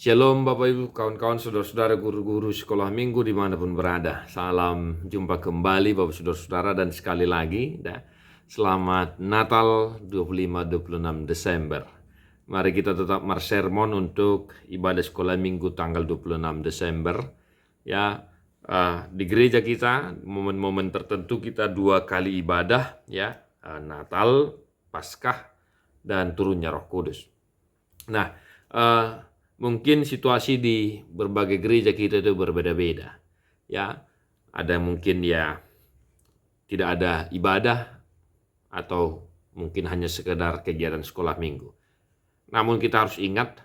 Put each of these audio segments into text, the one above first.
Shalom Bapak Ibu, kawan-kawan, saudara-saudara, guru-guru sekolah minggu dimanapun berada. Salam jumpa kembali Bapak saudara-saudara, dan sekali lagi selamat Natal 25-26 Desember. Mari kita tetap sermon untuk ibadah sekolah minggu tanggal 26 Desember. Di gereja kita, momen-momen tertentu kita 2 kali ibadah, Natal, Paskah, dan turunnya Roh Kudus. Nah, mungkin situasi di berbagai gereja kita itu berbeda-beda. Ada mungkin tidak ada ibadah atau mungkin hanya sekedar kegiatan sekolah minggu. Namun kita harus ingat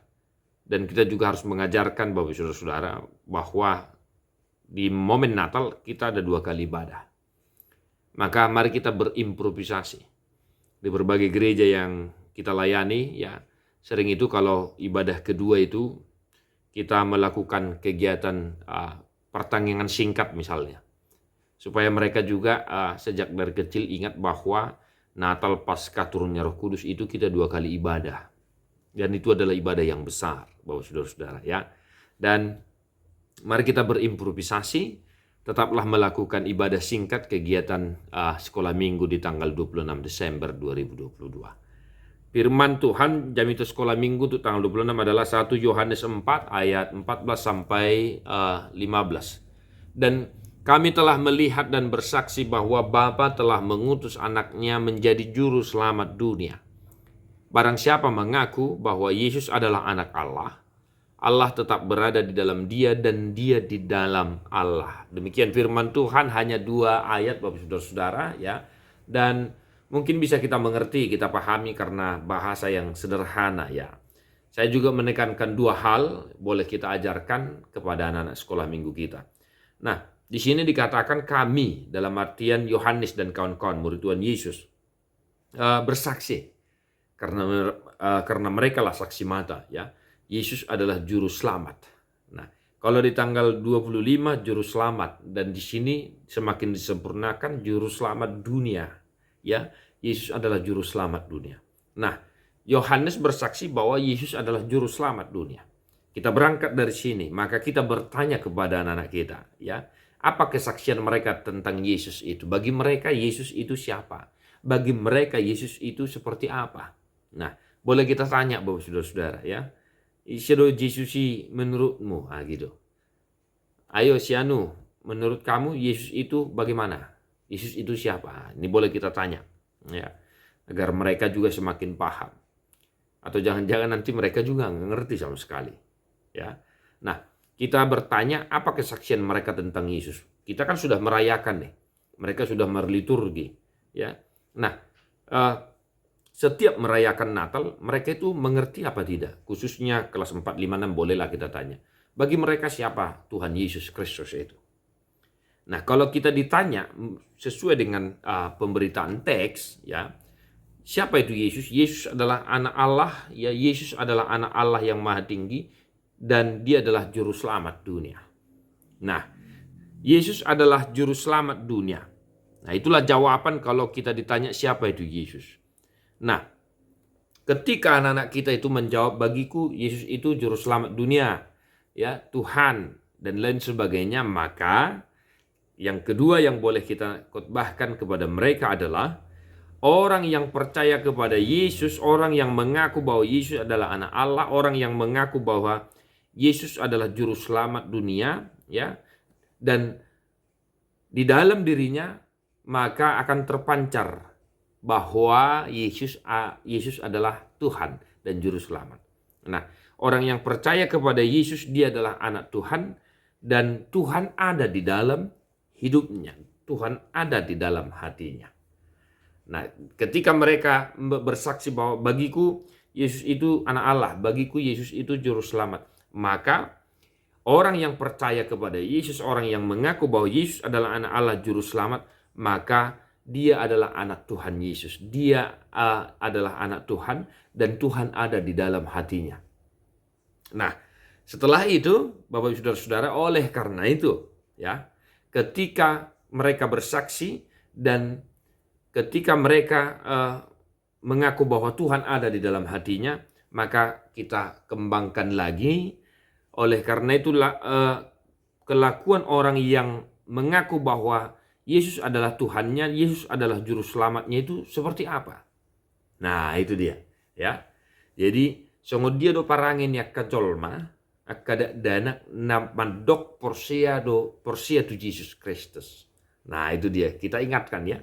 dan kita juga harus mengajarkan Bapak Saudara-saudara bahwa di momen Natal kita ada 2 kali ibadah. Maka mari kita berimprovisasi. Di berbagai gereja yang kita layani, sering itu kalau ibadah kedua itu kita melakukan kegiatan pertandingan singkat misalnya. Supaya mereka juga sejak dari kecil ingat bahwa Natal, Paskah, turunnya Roh Kudus itu kita 2 kali ibadah. Dan itu adalah ibadah yang besar, Bapak Saudara-saudara, Dan mari kita berimprovisasi, tetaplah melakukan ibadah singkat kegiatan sekolah minggu di tanggal 26 Desember 2022. Firman Tuhan jam itu sekolah minggu untuk tanggal 26 adalah 1 Yohanes 4 ayat 14 sampai 15. Dan kami telah melihat dan bersaksi bahwa Bapa telah mengutus anaknya menjadi juru selamat dunia. Barang siapa mengaku bahwa Yesus adalah anak Allah, Allah tetap berada di dalam dia dan dia di dalam Allah. Demikian firman Tuhan, hanya 2 ayat Bapak Saudara-saudara, Dan mungkin bisa kita mengerti, kita pahami karena bahasa yang sederhana, Saya juga menekankan 2 hal boleh kita ajarkan kepada anak-anak sekolah minggu kita. Nah, di sini dikatakan kami, dalam artian Yohanes dan kawan-kawan murid Tuhan Yesus, bersaksi karena mereka lah saksi mata, Yesus adalah juru selamat. Nah, kalau di tanggal 25 juru selamat, dan di sini semakin disempurnakan juru selamat dunia. Yesus adalah juru selamat dunia. Nah, Yohanes bersaksi bahwa Yesus adalah juru selamat dunia. Kita berangkat dari sini, maka kita bertanya kepada anak-anak kita, apa kesaksian mereka tentang Yesus itu? Bagi mereka Yesus itu siapa? Bagi mereka Yesus itu seperti apa? Nah, boleh kita tanya Bapak Saudara-saudara, Siapa Yesus menurutmu? Gitu. Ayo Sianu, menurut kamu Yesus itu bagaimana? Yesus itu siapa? Ini boleh kita tanya, agar mereka juga semakin paham. Atau jangan-jangan nanti mereka juga nggak ngerti sama sekali, Nah, kita bertanya apa kesaksian mereka tentang Yesus. Kita kan sudah merayakan nih, mereka sudah berliturgi, Nah, setiap merayakan Natal, mereka itu mengerti apa tidak? Khususnya kelas 4, 5, 6 bolehlah kita tanya. Bagi mereka siapa Tuhan Yesus Kristus itu? Nah, kalau kita ditanya sesuai dengan pemberitaan teks, siapa itu Yesus? Yesus adalah anak Allah, Yesus adalah anak Allah yang maha tinggi, dan dia adalah juru selamat dunia. Nah, Yesus adalah juru selamat dunia. Nah, itulah jawaban kalau kita ditanya siapa itu Yesus. Nah, ketika anak-anak kita itu menjawab, bagiku Yesus itu juru selamat dunia, Tuhan, dan lain sebagainya, maka yang kedua yang boleh kita khotbahkan kepada mereka adalah orang yang percaya kepada Yesus, orang yang mengaku bahwa Yesus adalah anak Allah, orang yang mengaku bahwa Yesus adalah juru selamat dunia, dan di dalam dirinya maka akan terpancar bahwa Yesus adalah Tuhan dan juru selamat. Nah, orang yang percaya kepada Yesus, dia adalah anak Tuhan, dan Tuhan ada di dalam hidupnya. Tuhan ada di dalam hatinya. Nah, ketika mereka bersaksi bahwa bagiku Yesus itu anak Allah, bagiku Yesus itu juru selamat, maka orang yang percaya kepada Yesus, orang yang mengaku bahwa Yesus adalah anak Allah juru selamat, maka dia adalah anak Tuhan Yesus. Dia adalah anak Tuhan, dan Tuhan ada di dalam hatinya. Nah, setelah itu, Bapak Saudara-saudara, oleh karena itu, ketika mereka bersaksi dan ketika mereka mengaku bahwa Tuhan ada di dalam hatinya, maka kita kembangkan lagi Oleh karena itulah kelakuan orang yang mengaku bahwa Yesus adalah Tuhannya, Yesus adalah juru selamatnya itu seperti apa? Nah, itu dia, ya. Jadi songo dia do parangin ya kajolma, akada dana mandok porsia tu Yesus Kristus. Nah, itu dia. Kita ingatkan ya.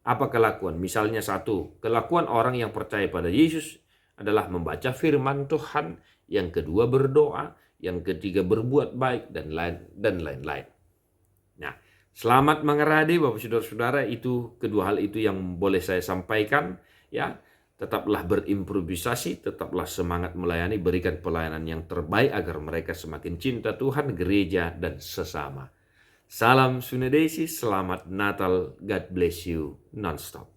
Apa kelakuan? Misalnya satu, kelakuan orang yang percaya pada Yesus adalah membaca firman Tuhan, yang kedua berdoa, yang ketiga berbuat baik, dan lain-lain. Nah, selamat mengeradi Bapak Saudara-saudara, itu kedua hal itu yang boleh saya sampaikan ya. Tetaplah berimprovisasi, tetaplah semangat melayani, berikan pelayanan yang terbaik agar mereka semakin cinta Tuhan, gereja, dan sesama. Salam Sunedesi, selamat Natal, God bless you, nonstop.